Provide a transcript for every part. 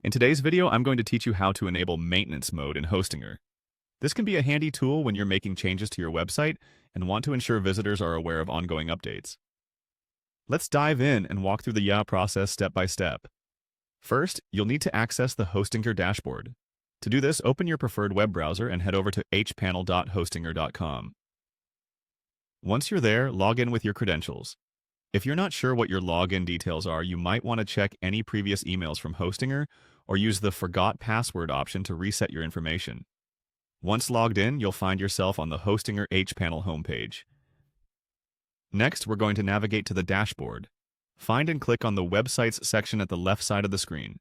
In today's video, I'm going to teach you how to enable maintenance mode in Hostinger. This can be a handy tool when you're making changes to your website and want to ensure visitors are aware of ongoing updates. Let's dive in and walk through the process step by step. First, you'll need to access the Hostinger dashboard. To do this, open your preferred web browser and head over to hpanel.hostinger.com. Once you're there, log in with your credentials. If you're not sure what your login details are, you might want to check any previous emails from Hostinger or use the Forgot Password option to reset your information. Once logged in, you'll find yourself on the Hostinger hPanel homepage. Next, we're going to navigate to the dashboard. Find and click on the Websites section at the left side of the screen.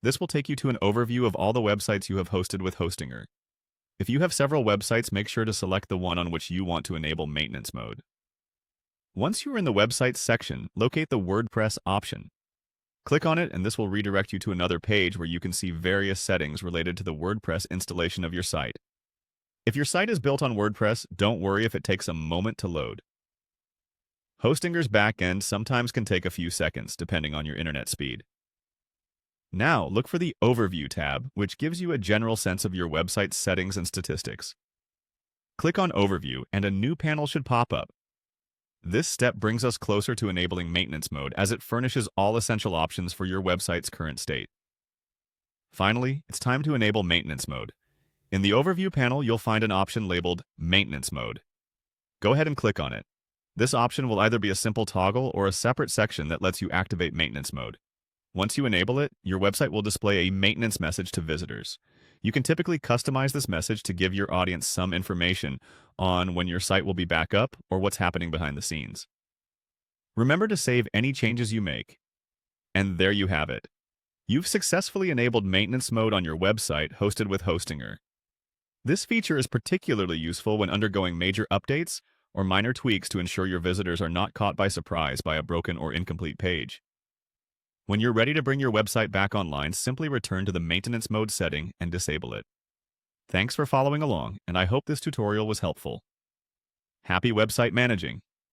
This will take you to an overview of all the websites you have hosted with Hostinger. If you have several websites, make sure to select the one on which you want to enable maintenance mode. Once you're in the Websites section, locate the WordPress option. Click on it and this will redirect you to another page where you can see various settings related to the WordPress installation of your site. If your site is built on WordPress, don't worry if it takes a moment to load. Hostinger's backend sometimes can take a few seconds, depending on your internet speed. Now, look for the Overview tab, which gives you a general sense of your website's settings and statistics. Click on Overview and a new panel should pop up. This step brings us closer to enabling maintenance mode as it furnishes all essential options for your website's current state. Finally, it's time to enable maintenance mode. In the Overview panel, you'll find an option labeled Maintenance Mode. Go ahead and click on it. This option will either be a simple toggle or a separate section that lets you activate maintenance mode. Once you enable it, your website will display a maintenance message to visitors. You can typically customize this message to give your audience some information on when your site will be back up or what's happening behind the scenes. Remember to save any changes you make. And there you have it. You've successfully enabled maintenance mode on your website hosted with Hostinger. This feature is particularly useful when undergoing major updates or minor tweaks to ensure your visitors are not caught by surprise by a broken or incomplete page. When you're ready to bring your website back online, simply return to the maintenance mode setting and disable it. Thanks for following along, and I hope this tutorial was helpful. Happy website managing!